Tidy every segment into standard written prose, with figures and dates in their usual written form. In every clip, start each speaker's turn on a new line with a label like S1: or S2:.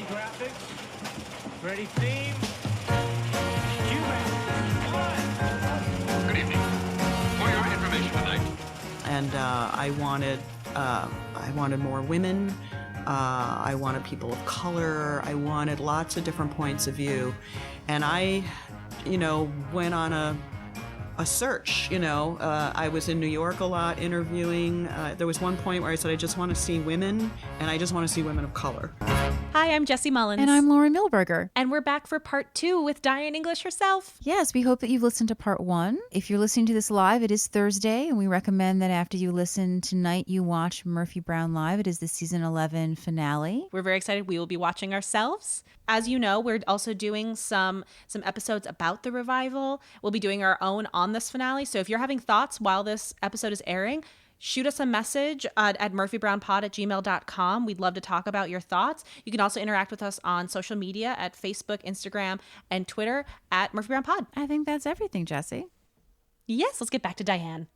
S1: Ready graphics? Ready theme?
S2: Good evening. For your information tonight.
S3: And I wanted more women. I wanted people of color. I wanted lots of different points of view. And I, went on a search. I was in New York a lot interviewing. There was one point where I said, I just want to see women, and I just want to see women of color.
S4: Hi, I'm Jessie Mullins.
S5: And I'm Lauren Milberger.
S4: And we're back for part 2 with Diane English herself.
S5: Yes, we hope that you've listened to part 1. If you're listening to this live, it is Thursday, and we recommend that after you listen tonight, you watch Murphy Brown Live. It is the season 11 finale.
S4: We're very excited. We will be watching ourselves. As you know, we're also doing some episodes about the revival. We'll be doing our own on this finale. So if you're having thoughts while this episode is airing, shoot us a message at murphybrownpod@gmail.com. We'd love to talk about your thoughts. You can also interact with us on social media at Facebook, Instagram, and Twitter at murphybrownpod.
S5: I think that's everything, Jessie.
S4: Yes, let's get back to Diane.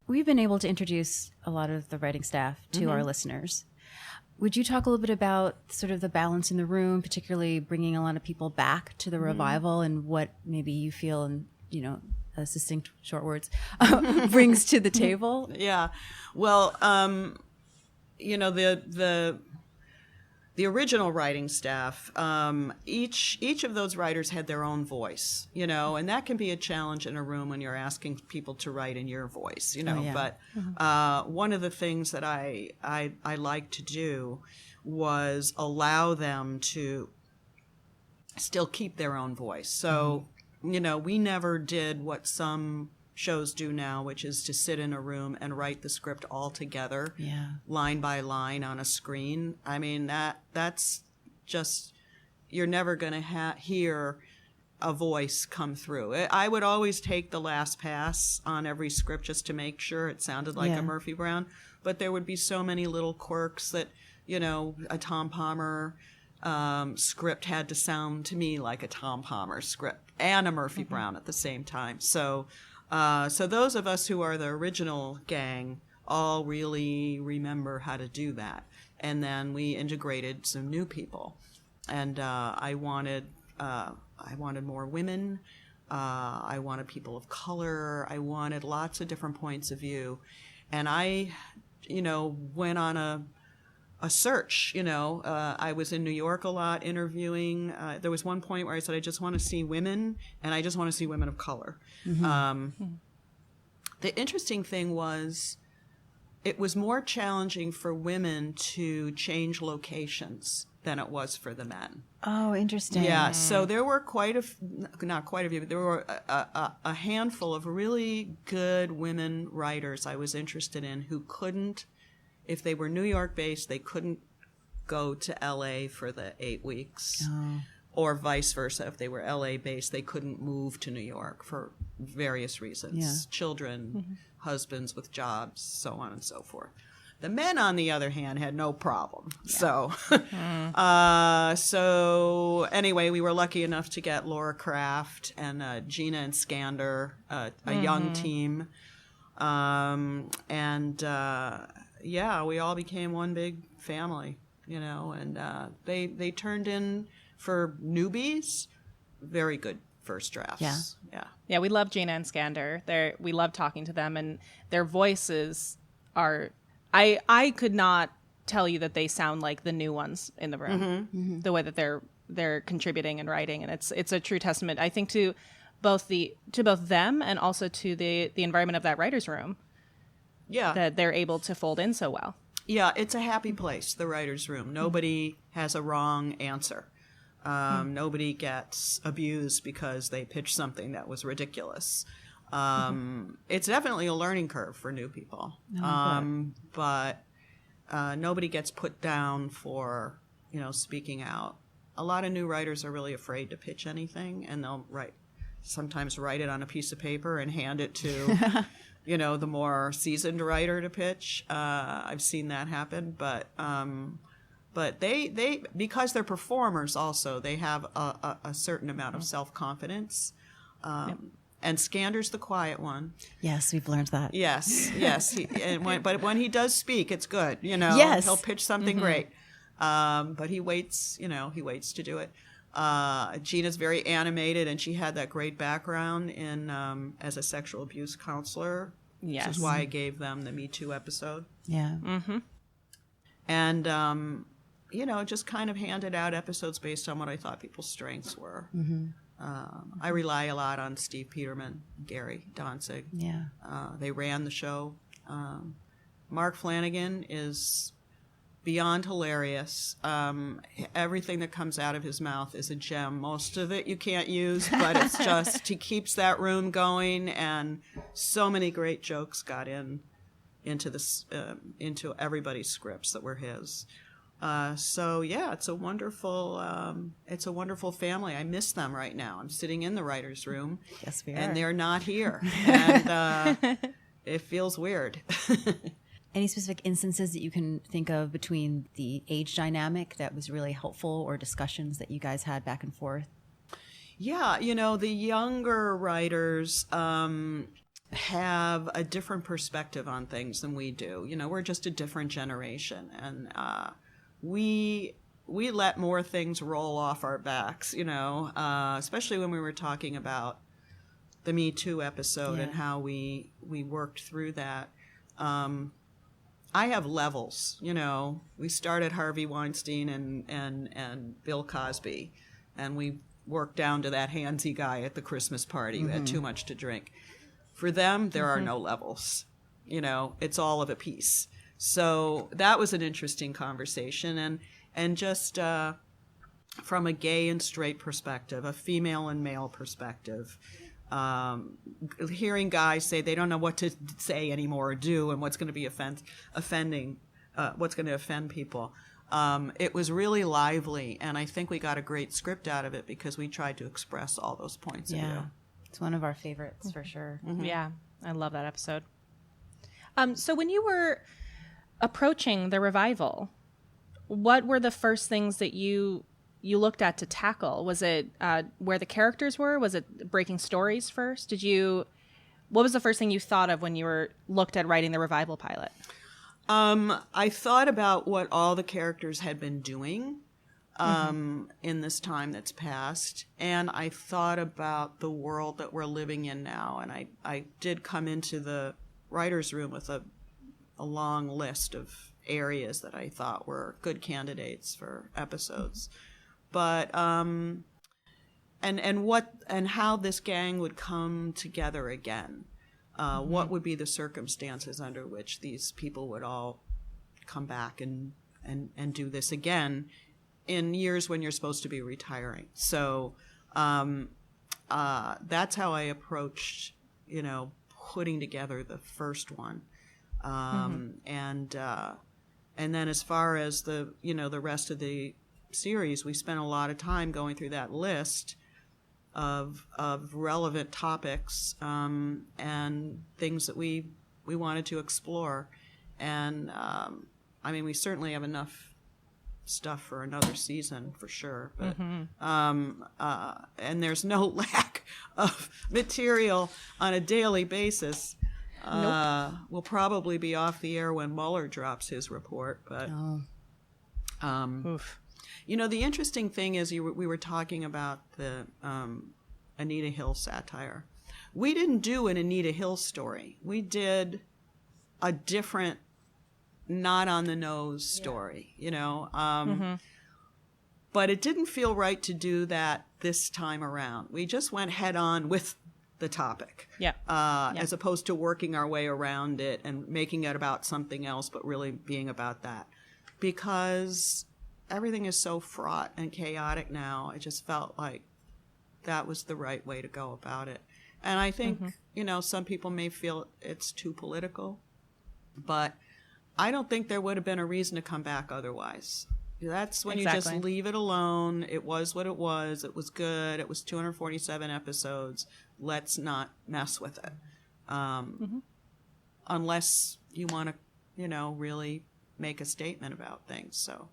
S5: We've been able to introduce a lot of the writing staff to our listeners. Would you talk a little bit about sort of the balance in the room, particularly bringing a lot of people back to the revival and what maybe you feel and, succinct short words brings to the table?
S3: Yeah. Well, the original writing staff, each of those writers had their own voice, and that can be a challenge in a room when you're asking people to write in your voice, But one of the things that I like to do was allow them to still keep their own voice. So, we never did what some shows do now, which is to sit in a room and write the script all together, line by line on a screen. I mean, that's just, you're never going to hear a voice come through. I would always take the last pass on every script just to make sure it sounded like a Murphy Brown, but there would be so many little quirks that, a Tom Palmer script had to sound to me like a Tom Palmer script and a Murphy Brown at the same time. So those of us who are the original gang all really remember how to do that. And then we integrated some new people. And I wanted more women. I wanted people of color. I wanted lots of different points of view. And I, went on a search. I was in New York a lot interviewing. There was one point where I said, I just want to see women, and I just want to see women of color. The interesting thing was, it was more challenging for women to change locations than it was for the men.
S5: Oh, interesting.
S3: Yeah, so there were not quite a few, but there were a handful of really good women writers I was interested in who couldn't, if they were New York-based, they couldn't go to L.A. for the 8 weeks. Oh. Or vice versa. If they were L.A.-based, they couldn't move to New York for various reasons. Yeah. Children, husbands with jobs, so on and so forth. The men, on the other hand, had no problem. Yeah. So anyway, we were lucky enough to get Laura Kraft and Gina and Skander, a young team. We all became one big family, and they turned in, for newbies, very good first drafts.
S4: Yeah, we love Gina and Skander. We love talking to them, and their voices are, I could not tell you that they sound like the new ones in the room, the way that they're contributing and writing, and it's a true testament, I think, to both them and also to the environment of that writer's room. Yeah, that they're able to fold in so well.
S3: Yeah, it's a happy place, the writer's room. Nobody has a wrong answer. Nobody gets abused because they pitched something that was ridiculous. It's definitely a learning curve for new people. But nobody gets put down for, speaking out. A lot of new writers are really afraid to pitch anything, and they'll sometimes write it on a piece of paper and hand it to the more seasoned writer to pitch. I've seen that happen, but they because they're performers also, they have a certain amount of self-confidence. And Skander's the quiet one.
S5: Yes, we've learned that.
S3: Yes. But when he does speak, it's good.
S5: Yes.
S3: He'll pitch something great. But he waits, he waits to do it. Gina's very animated, and she had that great background in as a sexual abuse counselor.
S4: Yes.
S3: Which is why I gave them the Me Too episode.
S5: Yeah.
S3: And, just kind of handed out episodes based on what I thought people's strengths were. I rely a lot on Steve Peterman, Gary Danzig.
S5: Yeah.
S3: They ran the show. Mark Flanagan is beyond hilarious. Everything that comes out of his mouth is a gem. Most of it you can't use, but it's just, he keeps that room going, and so many great jokes got into everybody's scripts that were his. So yeah, it's a wonderful family. I miss them right now. I'm sitting in the writer's room.
S5: Yes, we are.
S3: And they're not here. And it feels weird.
S5: Any specific instances that you can think of between the age dynamic that was really helpful, or discussions that you guys had back and forth?
S3: Yeah, the younger writers have a different perspective on things than we do. We're just a different generation, and we let more things roll off our backs, especially when we were talking about the Me Too episode and how we worked through that. I have levels, we started Harvey Weinstein and Bill Cosby, and we worked down to that handsy guy at the Christmas party who had too much to drink. For them, there are no levels, it's all of a piece. So that was an interesting conversation, and just from a gay and straight perspective, a female and male perspective, hearing guys say they don't know what to say anymore or do, and what's going to be offending, what's going to offend people. It was really lively, and I think we got a great script out of it because we tried to express all those points of view.
S5: It's one of our favorites for sure.
S4: Yeah, I love that episode. So when you were approaching the revival, what were the first things that you looked at to tackle? Was it where the characters were? Was it breaking stories first? What was the first thing you thought of when you looked at writing the revival pilot?
S3: I thought about what all the characters had been doing in this time that's passed, and I thought about the world that we're living in now, and I did come into the writer's room with a long list of areas that I thought were good candidates for episodes. But and how this gang would come together again. What would be the circumstances under which these people would all come back and do this again in years when you're supposed to be retiring. So that's how I approached, putting together the first one. And then as far as the rest of the series, we spent a lot of time going through that list of relevant topics and things that we wanted to explore. And we certainly have enough stuff for another season for sure, but and there's no lack of material on a daily basis.
S4: Nope.
S3: We'll probably be off the air when Mueller drops his report, but
S4: Oof.
S3: the interesting thing is we were talking about the Anita Hill satire. We didn't do an Anita Hill story. We did a different, not on the nose story, but it didn't feel right to do that this time around. We just went head on with the topic, as opposed to working our way around it and making it about something else, but really being about that, because everything is so fraught and chaotic now. I just felt like that was the right way to go about it. And I think, some people may feel it's too political, but I don't think there would have been a reason to come back otherwise. That's when you just leave it alone. It was what it was. It was good. It was 247 episodes. Let's not mess with it. Unless you want to, really make a statement about things. So.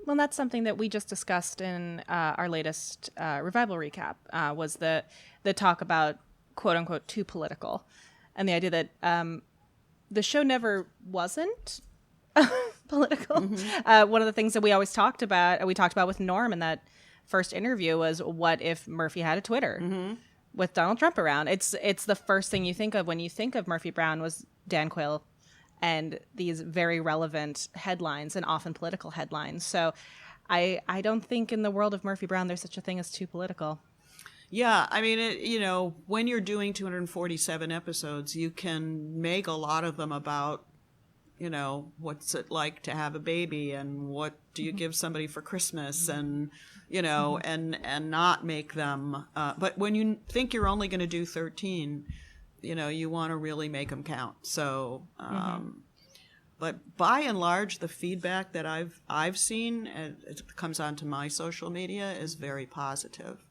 S4: Well, that's something that we just discussed in our latest revival recap, was the talk about quote unquote too political, and the idea that the show never wasn't, political. One of the things that we talked about with Norm in that first interview was, what if Murphy had a Twitter with Donald Trump around? It's the first thing you think of when you think of Murphy Brown was Dan Quayle and these very relevant headlines, and often political headlines. So I don't think in the world of Murphy Brown there's such a thing as too political.
S3: Yeah, I mean, when you're doing 247 episodes, you can make a lot of them about, what's it like to have a baby, and what do you give somebody for Christmas, and, and not make them. But when you think you're only going to do 13, you want to really make them count. So, but by and large, the feedback that I've seen, and it comes onto my social media, is very positive.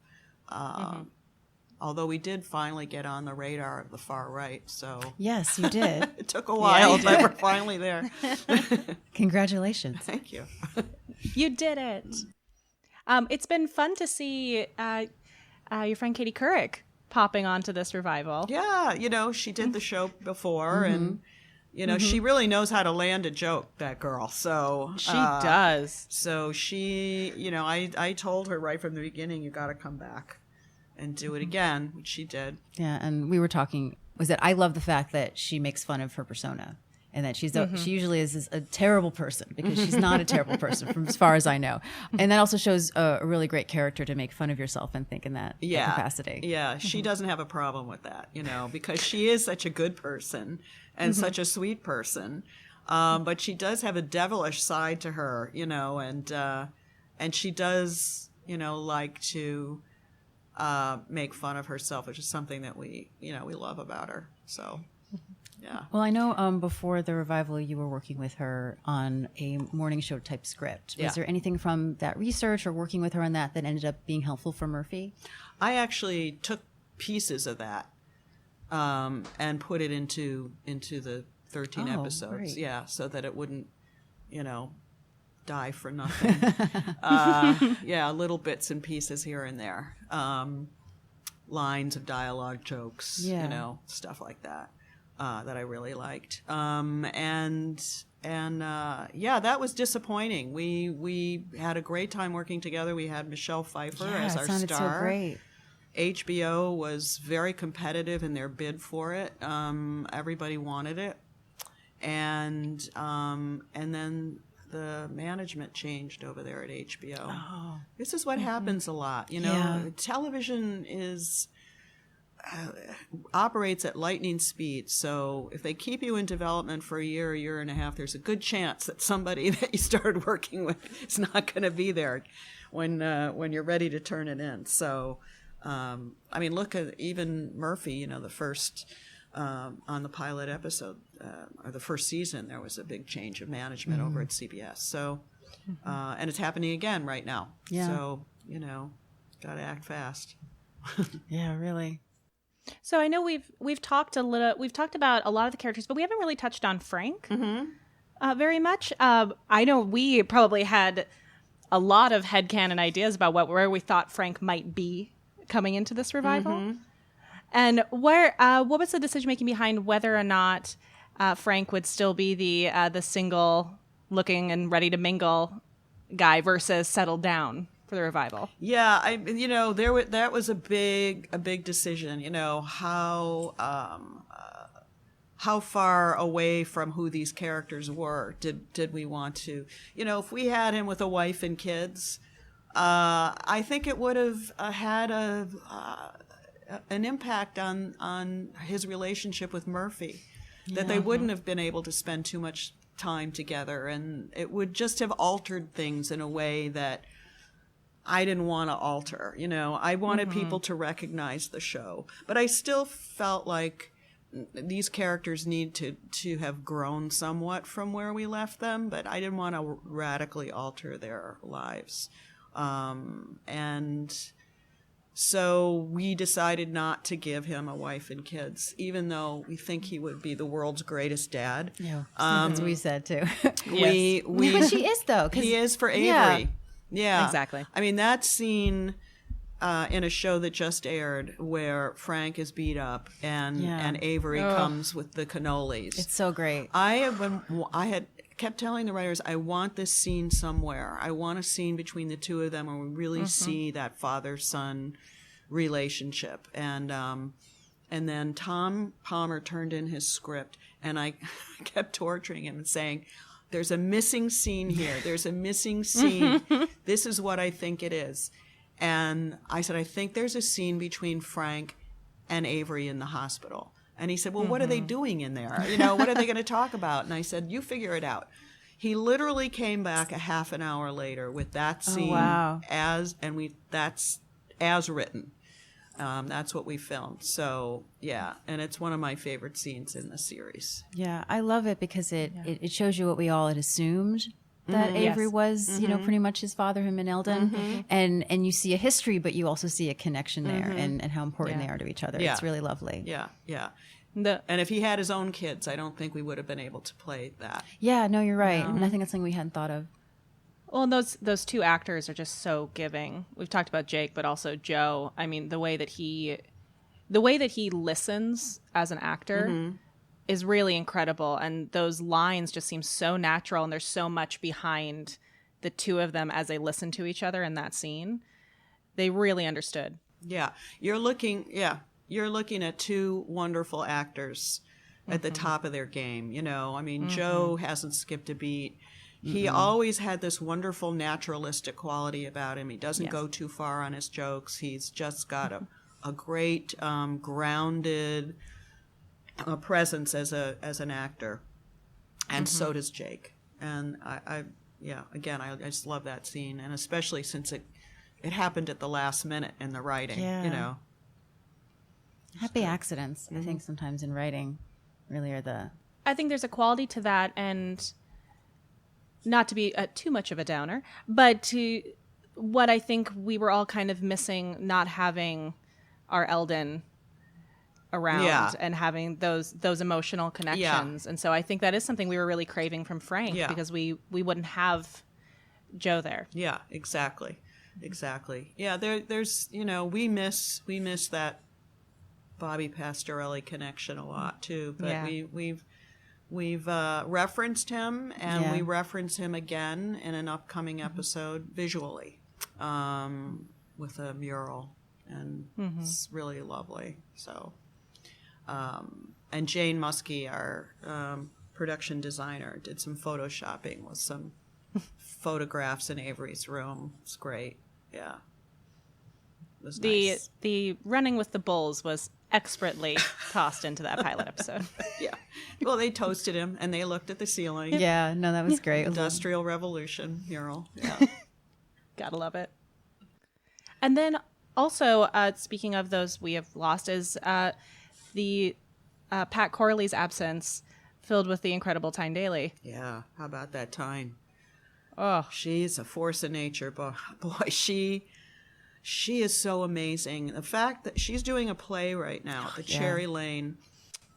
S3: Although we did finally get on the radar of the far right, so
S5: yes, you did.
S3: It took a while, but we're finally there.
S5: Congratulations!
S3: Thank you.
S4: You did it. It's been fun to see your friend Katie Couric popping onto this revival.
S3: Yeah, she did the show before, and she really knows how to land a joke, that girl. So
S4: she does.
S3: So she, I told her right from the beginning, you got to come back and do it again, which she did.
S5: Yeah, and we were talking, was that I love the fact that she makes fun of her persona, and that she usually is a terrible person, because she's not a terrible person from as far as I know. And that also shows a really great character to make fun of yourself and think in that capacity.
S3: Yeah, she doesn't have a problem with that, because she is such a good person and such a sweet person. But she does have a devilish side to her, and she does, like to make fun of herself, which is something that we love about her. So, yeah.
S5: Well, I know before the revival, you were working with her on a morning show type script. Was there anything from that research or working with her on that ended up being helpful for Murphy?
S3: I actually took pieces of that and put it into the 13 episodes.
S5: Great.
S3: Yeah, so that it wouldn't, die for nothing. Little bits and pieces here and there. Lines of dialogue, jokes, stuff like that. That I really liked. That was disappointing. We had a great time working together. We had Michelle Pfeiffer as our
S5: sounded
S3: star.
S5: So great.
S3: HBO was very competitive in their bid for it. Everybody wanted it. And then the management changed over there at HBO.
S5: Oh.
S3: This is what happens a lot. Television operates at lightning speed. So if they keep you in development for a year and a half, there's a good chance that somebody that you started working with is not going to be there when you're ready to turn it in. So, look at even Murphy, the first, on the pilot episode, or the first season, there was a big change of management over at CBS. So, and it's happening again right now.
S5: Yeah.
S3: So, got to act fast.
S5: Yeah, really.
S4: So I know we've talked about a lot of the characters, but we haven't really touched on Frank very much. I know we probably had a lot of headcanon ideas about where we thought Frank might be coming into this revival. And what was the decision making behind whether or not Frank would still be the single looking and ready to mingle guy versus settled down for the revival?
S3: Yeah, that was a big decision. How far away from who these characters were did we want to? If we had him with a wife and kids, I think it would have had an impact on his relationship with Murphy, that they wouldn't have been able to spend too much time together, and it would just have altered things in a way that I didn't want to alter. I wanted people to recognize the show, but I still felt like these characters need to have grown somewhat from where we left them, but I didn't want to radically alter their lives. And so we decided not to give him a wife and kids, even though we think he would be the world's greatest dad.
S5: Yeah, that's what we said too.
S4: Yes.
S5: But she is though.
S3: He is for Avery. Yeah,
S4: exactly.
S3: That scene in a show that just aired where Frank is beat up and Avery comes with the cannolis.
S5: It's so great.
S3: I had kept telling the writers, I want this scene somewhere. I want a scene between the two of them where we really see that father-son relationship. And then Tom Palmer turned in his script, and I kept torturing him and saying, there's a missing scene here. There's a missing scene. This is what I think it is. And I said, I think there's a scene between Frank and Avery in the hospital. And he said, well, what are they doing in there? What are they going to talk about? And I said, you figure it out. He literally came back a half an hour later with that scene that's as written. That's what we filmed. So, yeah, and it's one of my favorite scenes in the series.
S5: Yeah, I love it because it shows you what we all had assumed that Avery was, pretty much his father, him and Eldon. And you see a history, but you also see a connection there and how important they are to each other.
S3: Yeah.
S5: It's really lovely.
S3: Yeah, yeah. And if he had his own kids, I don't think we would have been able to play that.
S5: Yeah, no, you're right. And I think that's something we hadn't thought of.
S4: Well, and those two actors are just so giving. We've talked about Jake, but also Joe. I mean, the way that he listens as an actor is really incredible, and those lines just seem so natural, and there's so much behind the two of them as they listen to each other in that scene. They really understood.
S3: Yeah, you're looking at two wonderful actors at the top of their game. I mean, Joe hasn't skipped a beat. He always had this wonderful naturalistic quality about him. He doesn't go too far on his jokes. He's just got a great grounded presence as an actor, and so does Jake. And I just love that scene, and especially since it happened at the last minute in the writing.
S5: Yeah. Happy accidents, I think, sometimes in writing really are the...
S4: I think there's a quality to that, and not to be too much of a downer, but to what I think we were all kind of missing, not having our Eldon around and having those emotional connections. And so I think that is something we were really craving from Frank because we wouldn't have Joe there. Yeah,
S3: exactly. Yeah, there's we miss that Bobby Pastorelli connection a lot too, but we've referenced him, and we reference him again in an upcoming episode visually with a mural, and it's really lovely. So, and Jane Muskie, our production designer, did some photoshopping with some photographs in Avery's room. It's great. Yeah. It was nice.
S4: The running with the bulls was expertly tossed into that pilot episode.
S3: Yeah. Well, they toasted him, and they looked at the ceiling.
S5: Yeah, no, that was great.
S3: Industrial Revolution mural. Yeah.
S4: Gotta love it. And then also, speaking of those we have lost, is the Pat Corley's absence filled with the incredible Tyne Daly.
S3: Yeah, how about that Tyne?
S4: Oh,
S3: she's a force of nature, but boy, she is so amazing. The fact that she's doing a play right now at the Cherry Lane,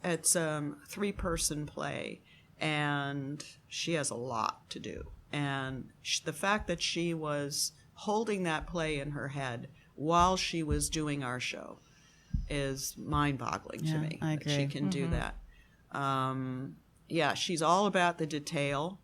S3: it's a 3-person play, and she has a lot to do. And the fact that she was holding that play in her head while she was doing our show is mind-boggling to me.
S5: I agree.
S3: That she can do that. She's all about the detail.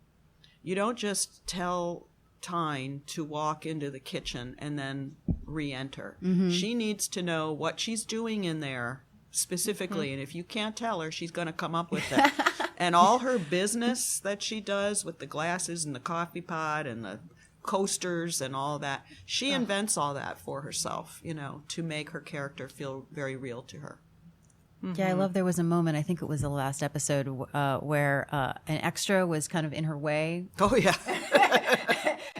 S3: You don't just tell Tyne to walk into the kitchen and then re-enter. She needs to know what she's doing in there specifically, and if you can't tell her, she's going to come up with it. And all her business that she does with the glasses and the coffee pot and the coasters and all that, she invents all that for herself, to make her character feel very real to her.
S5: Yeah, I love there was a moment, I think it was the last episode, where an extra was kind of in her way.
S3: Oh, yeah.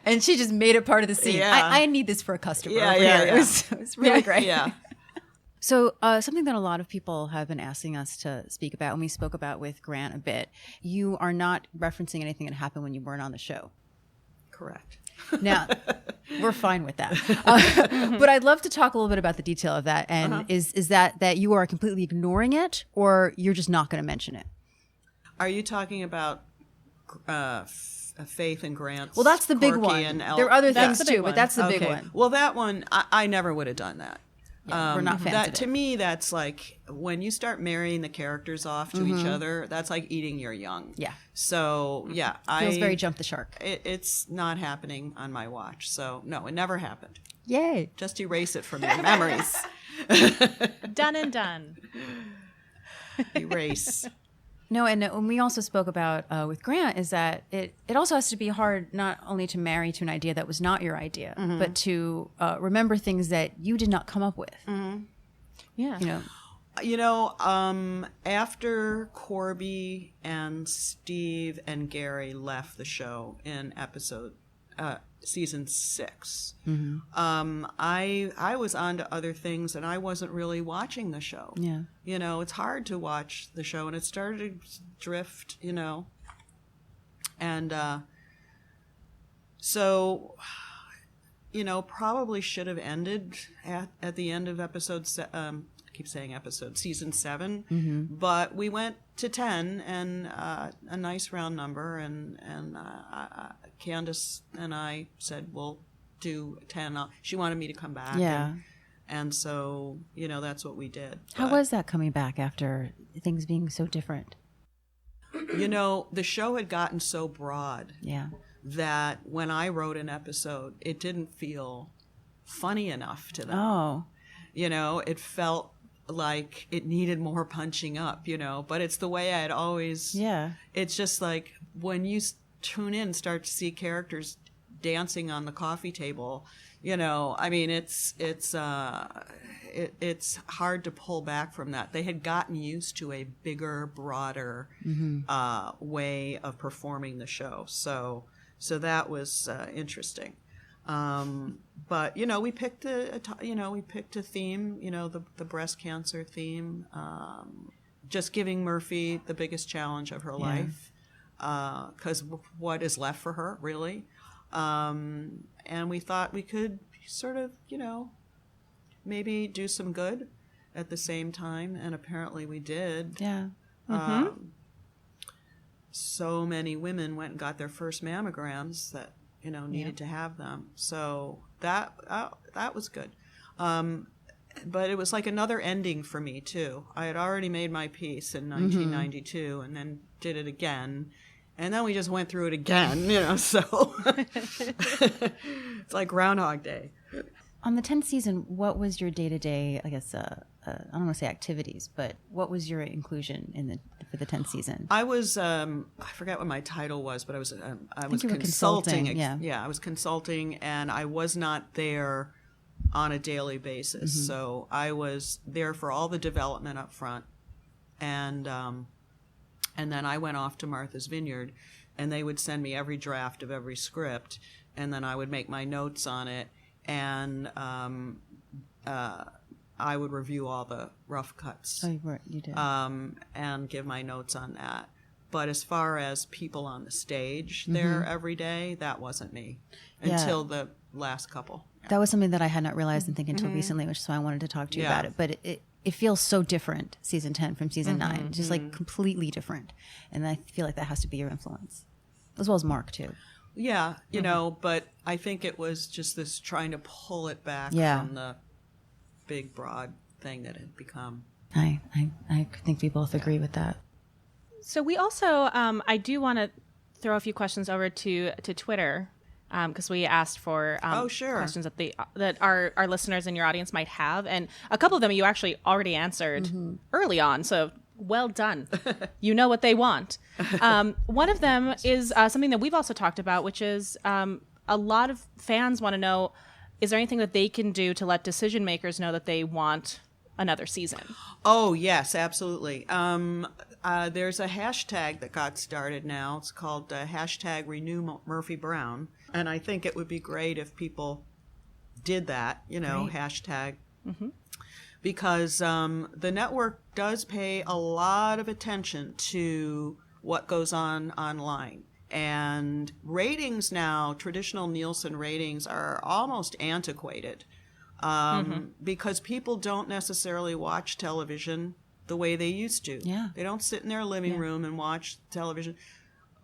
S5: And she just made it part of the scene.
S3: Yeah.
S5: I need this for a customer.
S3: Yeah.
S5: It was really great.
S3: Yeah.
S5: So something that a lot of people have been asking us to speak about, and we spoke about with Grant a bit, you are not referencing anything that happened when you weren't on the show.
S3: Correct.
S5: Now, we're fine with that. But I'd love to talk a little bit about the detail of that. And is that you are completely ignoring it, or you're just not going to mention it?
S3: Are you talking about Faith and Grant's?
S5: Well, that's the big
S3: Corky
S5: one.
S3: and
S5: There are other things too, but that's the big one.
S3: Well, that one, I never would have done that.
S5: we're not fans
S3: that
S5: of it.
S3: to me, that's like when you start marrying the characters off to each other, that's like eating your young.
S5: Yeah.
S3: So yeah,
S5: Feels very jump the shark.
S3: It's not happening on my watch. So no, it never happened.
S5: Yay.
S3: Just erase it from your memories.
S4: Done and done.
S3: Erase.
S5: No, and when we also spoke about with Grant is that it also has to be hard not only to marry to an idea that was not your idea, but to remember things that you did not come up with.
S4: Yeah.
S3: After Corby and Steve and Gary left the show in season 6, I was on to other things and I wasn't really watching the show.
S5: Yeah.
S3: It's hard to watch the show, and it started to drift, and so probably should have ended at the end of season 7, but we went to 10, and a nice round number, and Candace and I said we'll do 10. She wanted me to come back, and so that's what we did.
S5: How was that coming back after things being so different?
S3: The show had gotten so broad, that when I wrote an episode, it didn't feel funny enough to them.
S5: Oh,
S3: it felt like it needed more punching up, but it's the way I had always.
S5: Yeah. It's
S3: just like when you tune in, start to see characters dancing on the coffee table, I mean, it's hard to pull back from that. They had gotten used to a bigger, broader way of performing the show. So that was interesting. But we picked a theme, the breast cancer theme, just giving Murphy the biggest challenge of her life, because what is left for her, really. And we thought we could sort of, maybe do some good at the same time, and apparently we did.
S5: Yeah.
S3: So many women went and got their first mammograms that needed to have them. So that was good. But it was like another ending for me too. I had already made my piece in 1992, and then did it again, and then we just went through it again. So it's like Groundhog Day.
S5: On the 10th season, what was your day-to-day, I guess, I don't want to say activities, but what was your inclusion for the 10th season?
S3: I was, I forget what my title was, but I was
S5: you were consulting.
S3: Yeah, I was consulting, and I was not there on a daily basis. So I was there for all the development up front, and then I went off to Martha's Vineyard, and they would send me every draft of every script, and then I would make my notes on it, and I would review all the rough cuts.
S5: Oh, you did.
S3: And give my notes on that. But as far as people on the stage there every day, that wasn't me until the last couple.
S5: That was something that I had not realized until recently, which is why I wanted to talk to you about it. But it feels so different, season 10 from season 9, just like completely different. And I feel like that has to be your influence, as well as Mark too.
S3: Yeah, but I think it was just this trying to pull it back from the big, broad thing that it had become.
S5: I think we both agree with that.
S4: So we also, I do want to throw a few questions over to Twitter, because we asked for questions that our listeners and your audience might have, and a couple of them you actually already answered early on. So well done. You know what they want. One of them is something that we've also talked about, which is a lot of fans want to know, is there anything that they can do to let decision makers know that they want another season?
S3: Oh, yes, absolutely. There's a hashtag that got started now. It's called hashtag Renew Murphy Brown. And I think it would be great if people did that, hashtag. Because the network does pay a lot of attention to what goes on online. And ratings now, traditional Nielsen ratings, are almost antiquated because people don't necessarily watch television the way they used to.
S5: Yeah.
S3: They don't sit in their living room and watch television.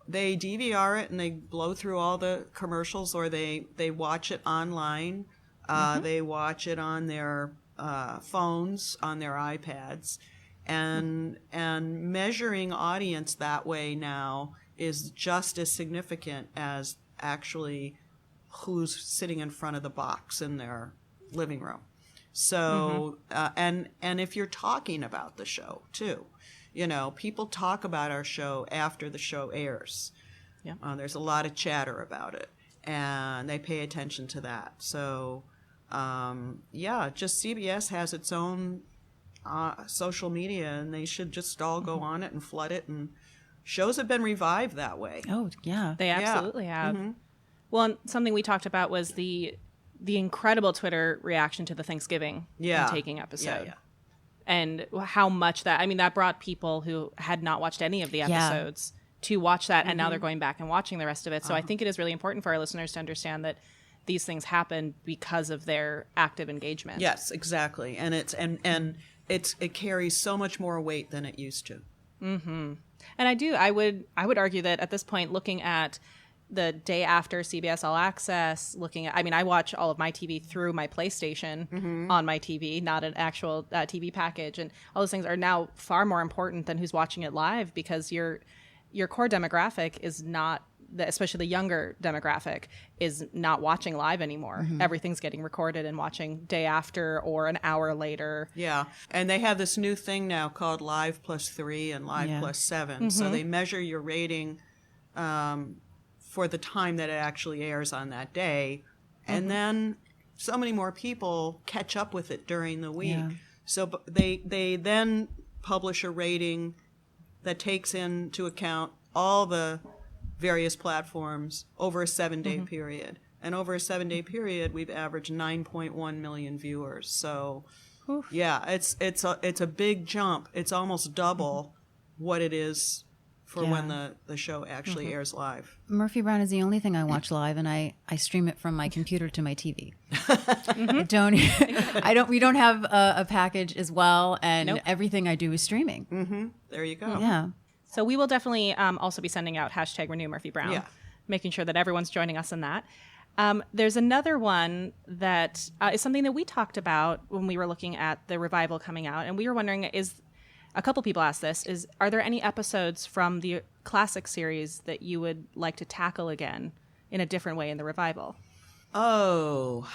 S3: They DVR it and they blow through all the commercials, or they watch it online. They watch it on their phones, on their iPads, and measuring audience that way now is just as significant as actually who's sitting in front of the box in their living room. So, and if you're talking about the show too, people talk about our show after the show airs.
S4: Yeah.
S3: There's a lot of chatter about it, and they pay attention to that. So, just CBS has its own social media, and they should just all go on it and flood it. And shows have been revived that way.
S5: Oh, yeah.
S4: They absolutely have. Well, and something we talked about was the incredible Twitter reaction to the Thanksgiving taking episode.
S3: Yeah.
S4: And how much that brought people who had not watched any of the episodes to watch that, and now they're going back and watching the rest of it. So I think it is really important for our listeners to understand that these things happen because of their active engagement.
S3: Yes, exactly. And it carries so much more weight than it used to.
S4: Mm-hmm. And I would argue that at this point, looking at the day after CBS All Access, looking at, I watch all of my TV through my PlayStation on my TV, not an actual TV package. And all those things are now far more important than who's watching it live, because your core demographic is not, especially the younger demographic, is not watching live anymore. Everything's getting recorded and watching day after or an hour later.
S3: Yeah. And they have this new thing now called Live +3 and Live +7. So they measure your rating for the time that it actually airs on that day. And then so many more people catch up with it during the week. Yeah. So they then publish a rating that takes into account all the various platforms over a 7-day period. And over a 7-day period, we've averaged 9.1 million viewers. So, it's a big jump. It's almost double what it is for when the show actually airs live.
S5: Murphy Brown is the only thing I watch live, and I stream it from my computer to my TV. We don't have a package as well, and everything I do is streaming.
S3: There you go.
S5: Yeah.
S4: So we will definitely also be sending out #RenewMurphyBrown, making sure that everyone's joining us in that. There's another one that is something that we talked about when we were looking at the revival coming out, and we were wondering, a couple people asked this, are there any episodes from the classic series that you would like to tackle again in a different way in the revival?
S3: Oh,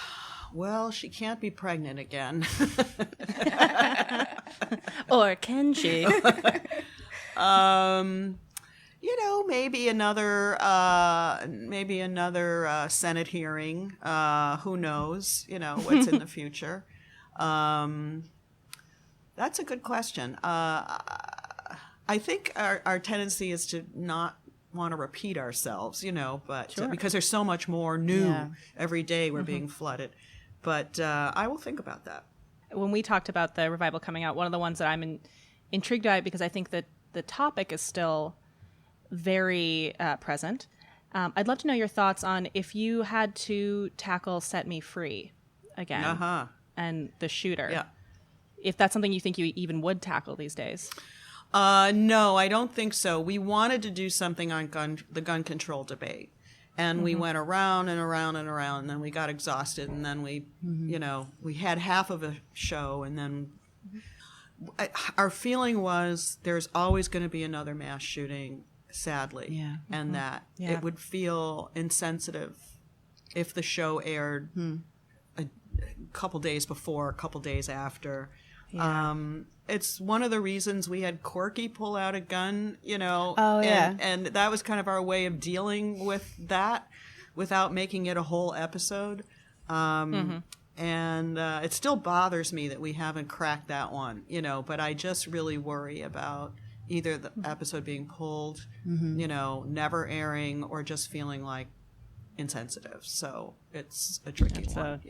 S3: well, she can't be pregnant again.
S4: Or can she?
S3: Maybe another Senate hearing. Who knows? What's in the future. That's a good question. I think our tendency is to not want to repeat ourselves, but because there's so much more new every day we're being flooded. But I will think about that.
S4: When we talked about the revival coming out, one of the ones that I'm intrigued by, because I think that the topic is still very present. I'd love to know your thoughts on if you had to tackle Set Me Free again and the shooter. Yeah. If that's something you think you even would tackle these days.
S3: No, I don't think so. We wanted to do something on the gun control debate. And we went around and around and around, and then we got exhausted, and then we had half of a show, and then our feeling was there's always going to be another mass shooting, sadly, and that it would feel insensitive if the show aired a couple days before, a couple days after. Yeah. It's one of the reasons we had Corky pull out a gun, and that was kind of our way of dealing with that without making it a whole episode. And it still bothers me that we haven't cracked that one, but I just really worry about either the episode being pulled, never airing, or just feeling like insensitive. So it's a tricky one.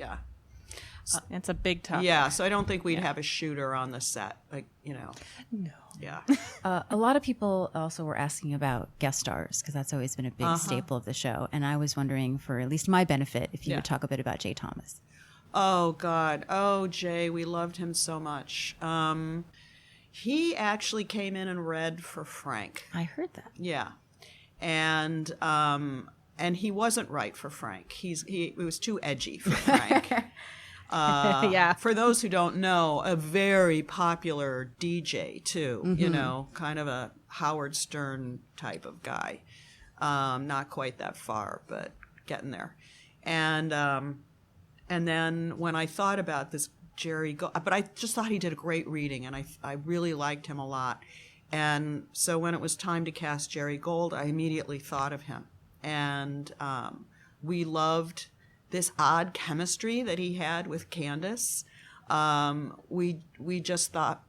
S4: It's a big topic.
S3: Yeah, so I don't think we'd have a shooter on the set, No. Yeah.
S5: A lot of people also were asking about guest stars, because that's always been a big staple of the show. And I was wondering, for at least my benefit, if you would talk a bit about Jay Thomas.
S3: Oh, God. Oh, Jay, we loved him so much. He actually came in and read for Frank.
S5: I heard that.
S3: Yeah. And he wasn't right for Frank. He was too edgy for Frank.
S4: Yeah.
S3: For those who don't know, a very popular DJ too, you know, kind of a Howard Stern type of guy. Not quite that far, but getting there. And then when I thought about this Jerry Gold, but I just thought he did a great reading, and I really liked him a lot. And so when it was time to cast Jerry Gold, I immediately thought of him. And we loved this odd chemistry that he had with Candace. We just thought,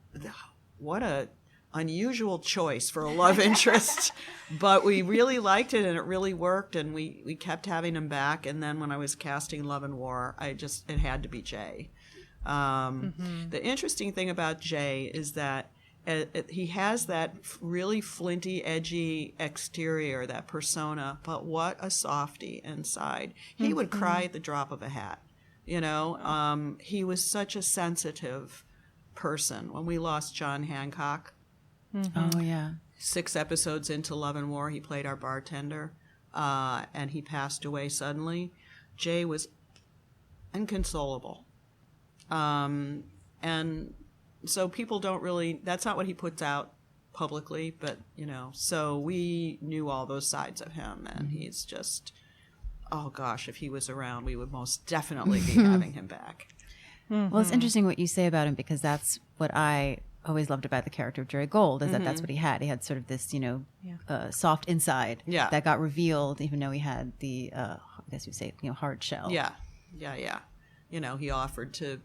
S3: what a unusual choice for a love interest, but we really liked it, and it really worked, and we kept having him back. And then when I was casting Love and War, it had to be Jay. The interesting thing about Jay is that he has that really flinty, edgy exterior, that persona, but what a softie inside. He would cry at the drop of a hat, you know. He was such a sensitive person. When we lost John Hancock,
S5: Oh, yeah.
S3: 6 episodes into Love and War, he played our bartender, and he passed away suddenly. Jay was inconsolable. And so people don't really, that's not what he puts out publicly, but, you know, so we knew all those sides of him, and he's just, oh gosh, if he was around, we would most definitely be having him back.
S5: Well, it's interesting what you say about him, because that's what I always loved about the character of Jerry Gold, is that that's what he had. He had sort of this, you know, soft inside that got revealed, even though he had the, I guess you'd say, you know, hard shell.
S3: Yeah. You know, he offered to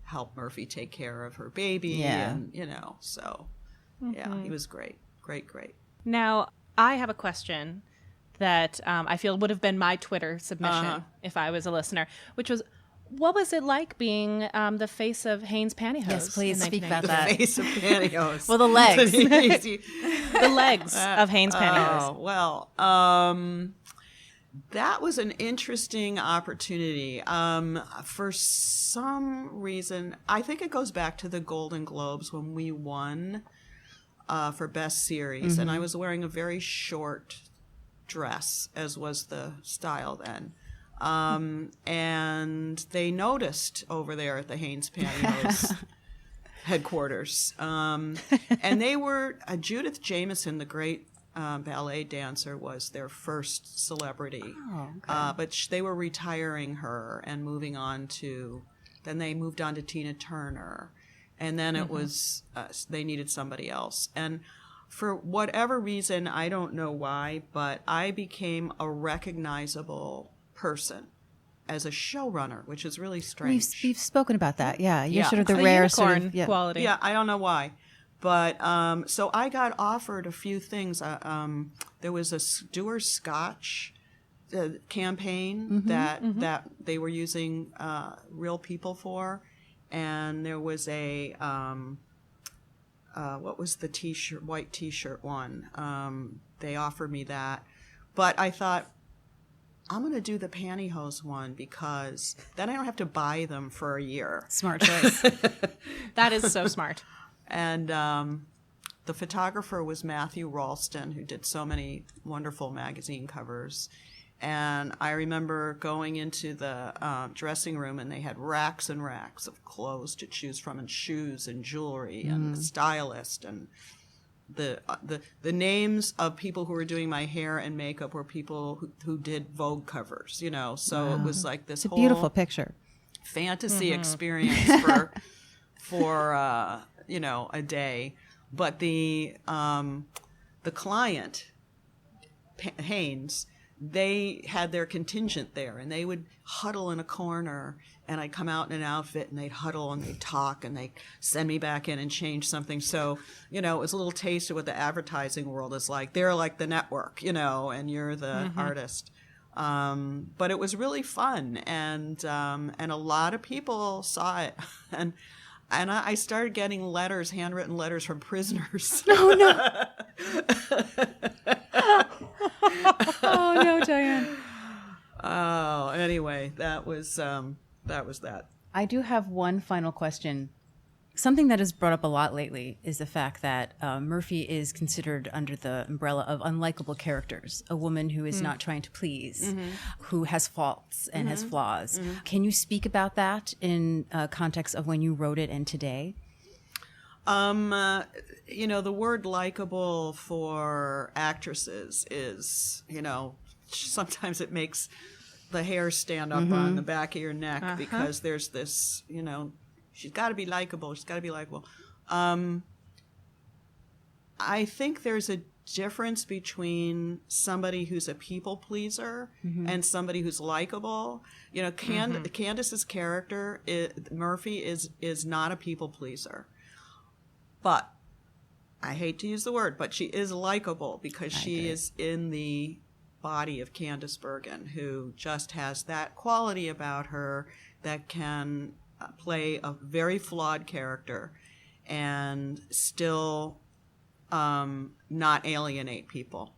S3: help Murphy take care of her baby, and, you know, so, yeah, he was great. Great.
S4: Now, I have a question that I feel would have been my Twitter submission if I was a listener, which was, what was it like being the face of Hanes Pantyhose?
S5: Yes, please
S4: in
S5: speak about
S3: The
S5: that.
S3: face of pantyhose.
S5: Well, the legs.
S4: The legs of Hanes Pantyhose.
S3: Oh, well, that was an interesting opportunity. For some reason, I think it goes back to the Golden Globes when we won for Best Series, and I was wearing a very short dress, as was the style then. And they noticed over there at the Hanes Pantyhose headquarters. And they were, Judith Jamison, the great ballet dancer, was their first celebrity.
S5: Oh, okay.
S3: But they were retiring her and moving on to, then they moved on to Tina Turner. And then it was, they needed somebody else. And for whatever reason, I don't know why, but I became a recognizable person as a showrunner, which is really strange.
S5: We've spoken about that. Yeah, you're
S3: Yeah.
S5: sort of the
S4: The
S5: rare
S4: unicorn
S5: sort of
S4: quality.
S3: Yeah, I don't know why. But so I got offered a few things. There was a Stewart Scotch campaign that they were using real people for. And there was a, what was the t-shirt, white t-shirt one? They offered me that. But I thought, I'm going to do the pantyhose one, because then I don't have to buy them for a year.
S5: Smart choice.
S4: That is so smart.
S3: And the photographer was Matthew Ralston, who did so many wonderful magazine covers. And I remember going into the dressing room, and they had racks and racks of clothes to choose from, and shoes and jewelry and a stylist. And the names of people who were doing my hair and makeup were people who did Vogue covers, you know. So it was like this
S5: It's a
S3: whole
S5: beautiful picture.
S3: fantasy experience for you know, a day. But the client, Hanes, they had their contingent there, and they would huddle in a corner, and I'd come out in an outfit, and they'd huddle and they'd talk, and they'd send me back in and change something. So, you know, it was a little taste of what the advertising world is like. They're like the network, you know, and you're the artist. But it was really fun, and a lot of people saw it, and I started getting letters, handwritten letters from prisoners.
S5: Oh, no. Oh, no, Diane.
S3: Oh, anyway, that was that.
S5: I do have one final question Something that is brought up a lot lately is the fact that Murphy is considered under the umbrella of unlikable characters, a woman who is not trying to please, who has faults and has flaws. Can you speak about that in context of when you wrote it and today?
S3: The word likable for actresses is, sometimes it makes the hair stand up on the back of your neck because there's this, she's got to be likable. She's got to be likable. I think there's a difference between somebody who's a people pleaser and somebody who's likable. Candace's character, Murphy, is not a people pleaser. But I hate to use the word, but she is likable because she is in the body of Candace Bergen, who just has that quality about her that can play a very flawed character and still not alienate people.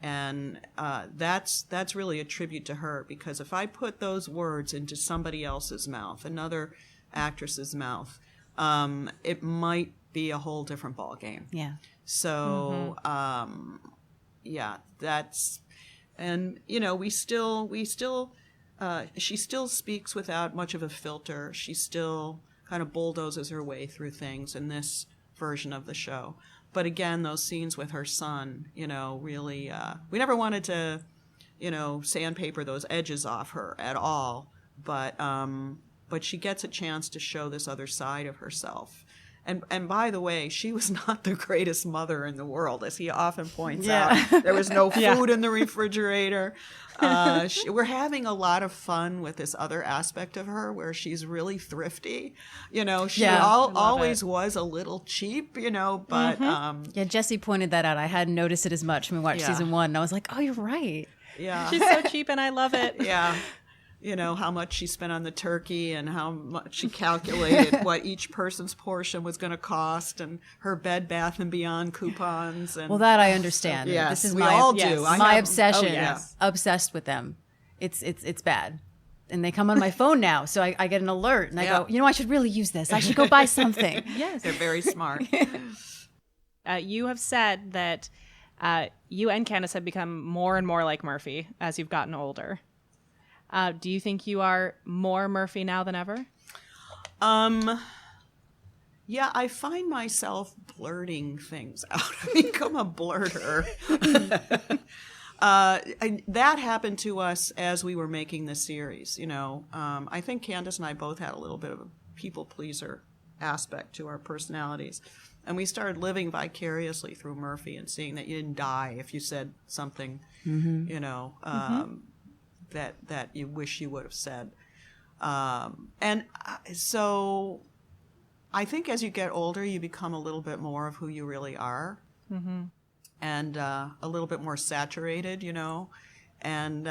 S3: And that's really a tribute to her, because if I put those words into somebody else's mouth, another actress's mouth, it might be a whole different ball game.
S5: Yeah.
S3: So, that's, and we still, she still speaks without much of a filter. She still kind of bulldozes her way through things in this version of the show. But again, those scenes with her son, really, we never wanted to, sandpaper those edges off her at all. But she gets a chance to show this other side of herself. And by the way, she was not the greatest mother in the world, as he often points out. There was no food in the refrigerator. We're having a lot of fun with this other aspect of her, where she's really thrifty. She always was a little cheap, but...
S5: Jesse pointed that out. I hadn't noticed it as much when we watched season 1, and I was like, oh, you're right.
S3: Yeah.
S4: She's so cheap, and I love it.
S3: Yeah. How much she spent on the turkey and how much she calculated what each person's portion was going to cost, and her Bed Bath & Beyond coupons. And,
S5: well, that I understand.
S3: Yes,
S5: this is
S3: we
S5: my,
S3: all do.
S5: My obsession.
S3: Oh, yes.
S5: Obsessed with them. It's bad. And they come on my phone now, so I get an alert, and I go, I should really use this. I should go buy something.
S3: Yes. They're very smart.
S4: You have said that you and Candace have become more and more like Murphy as you've gotten older. Do you think you are more Murphy now than ever?
S3: Yeah, I find myself blurting things out. I become a blurter. That happened to us as we were making the series. I think Candace and I both had a little bit of a people pleaser aspect to our personalities. And we started living vicariously through Murphy and seeing that you didn't die if you said something, that you wish you would have said. So I think as you get older, you become a little bit more of who you really are, and a little bit more saturated, and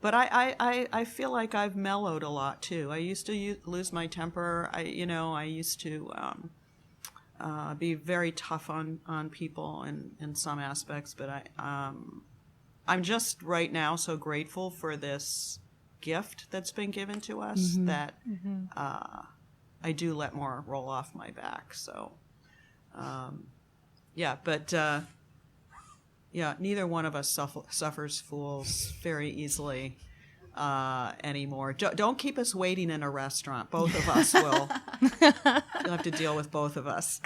S3: but I feel like I've mellowed a lot too. I used to lose my temper. I used to be very tough on people in some aspects, but I'm just right now so grateful for this gift that's been given to us that I do let more roll off my back. So, neither one of us suffers fools very easily anymore. Don't keep us waiting in a restaurant. Both of us will. You'll have to deal with both of us.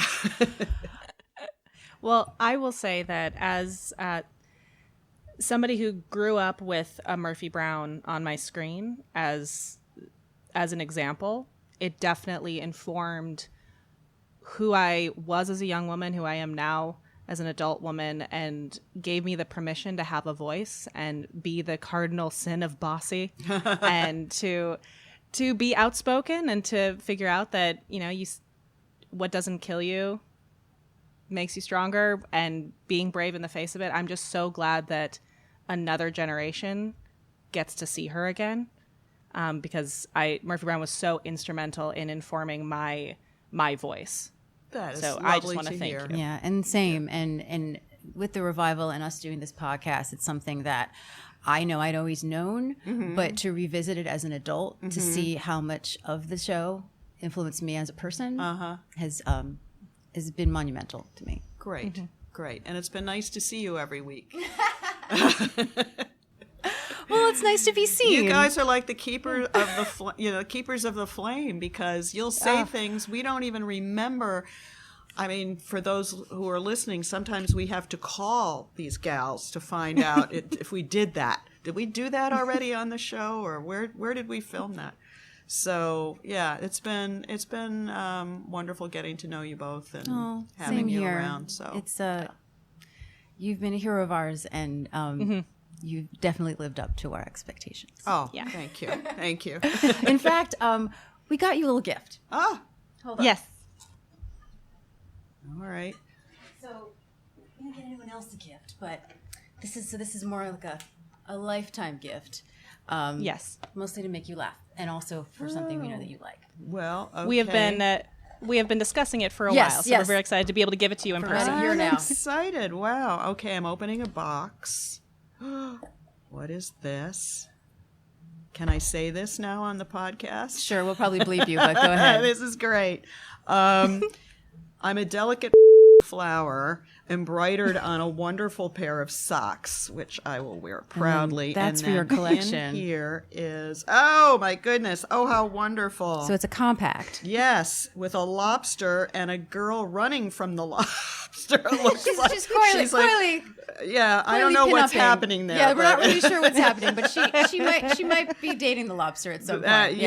S4: Well, I will say that as somebody who grew up with a Murphy Brown on my screen as an example, it definitely informed who I was as a young woman, who I am now as an adult woman, and gave me the permission to have a voice and be the cardinal sin of bossy and to be outspoken and to figure out that, what doesn't kill you makes you stronger, and being brave in the face of it. I'm just so glad that another generation gets to see her again, because Murphy Brown was so instrumental in informing my voice.
S3: That is
S4: so
S3: lovely
S4: I just want
S3: to
S4: to thank
S3: hear.
S4: you.
S5: Yeah, and same. And with the revival and us doing this podcast, it's something that I know I'd always known, but to revisit it as an adult, to see how much of the show influenced me as a person has been monumental to me.
S3: Great, great. And it's been nice to see you every week.
S5: Well, it's nice to be seen.
S3: You guys are like the keepers of the keepers of the flame, because you'll say things we don't even remember. I mean, for those who are listening, sometimes we have to call these gals to find out if we did that. Did we do that already on the show, or where did we film that? So yeah, it's been wonderful getting to know you both and having you around. So
S5: it's you've been a hero of ours, and you've definitely lived up to our expectations.
S3: Oh, yeah. Thank you. Thank you.
S5: In fact, we got you a little gift.
S3: Oh,
S5: hold on.
S4: Yes.
S3: All right.
S5: So we didn't get anyone else a gift, but this is more like a lifetime gift.
S4: Yes.
S5: Mostly to make you laugh, and also for something we know that you like.
S3: Well, okay.
S4: We have been discussing it for a while, so we're very excited to be able to give it to you in person.
S5: Right here now.
S3: I'm excited. Wow. Okay, I'm opening a box. What is this? Can I say this now on the podcast?
S5: Sure, we'll probably bleep you, but go ahead.
S3: This is great. I'm a delicate flower embroidered on a wonderful pair of socks, which I will wear proudly.
S5: That's
S3: and
S5: for your
S3: then
S5: collection.
S3: In here is, oh my goodness, oh how wonderful.
S5: So it's a compact.
S3: Yes, with a lobster and a girl running from the lobster. It looks
S5: She's
S3: like,
S5: coyly,
S3: yeah, I don't know what's happening there.
S5: Yeah, we're not really sure what's happening, but she might be dating the lobster at some point.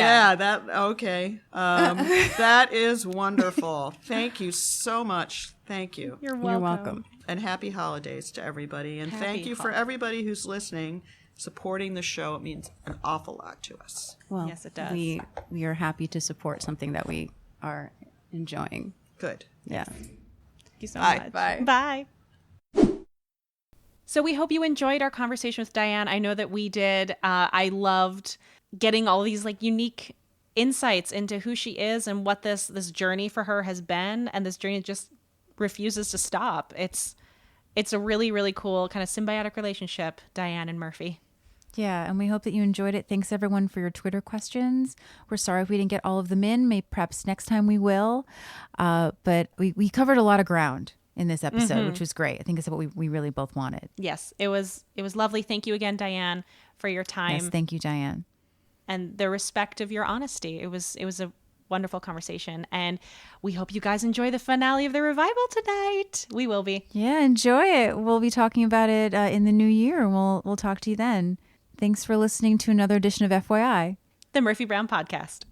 S3: Okay. That is wonderful. Thank you so much. Thank you.
S4: You're welcome.
S3: And happy holidays to everybody. And thank you for everybody who's listening, supporting the show. It means an awful lot to us.
S5: Well,
S4: yes, it does.
S5: We are happy to support something that we are enjoying.
S3: Good.
S5: Yeah.
S4: Thank you so much.
S3: Bye.
S4: Bye. So we hope you enjoyed our conversation with Diane. I know that we did. I loved getting all these like unique insights into who she is and what this journey for her has been, and this journey just refuses to stop. It's a really, really cool kind of symbiotic relationship, Diane and Murphy.
S5: Yeah, and we hope that you enjoyed it. Thanks everyone for your Twitter questions. We're sorry if we didn't get all of them in. Maybe perhaps next time we will. But we covered a lot of ground in this episode, which was great. I think it's what we really both wanted.
S4: Yes, it was lovely. Thank you again, Diane, for your time.
S5: Yes, thank you, Diane.
S4: And the respect of your honesty. It was a wonderful conversation, and we hope you guys enjoy the finale of the revival tonight. We will be.
S5: Yeah, enjoy it. We'll be talking about it in the new year. We'll talk to you then. Thanks for listening to another edition of FYI,
S4: the Murphy Brown Podcast.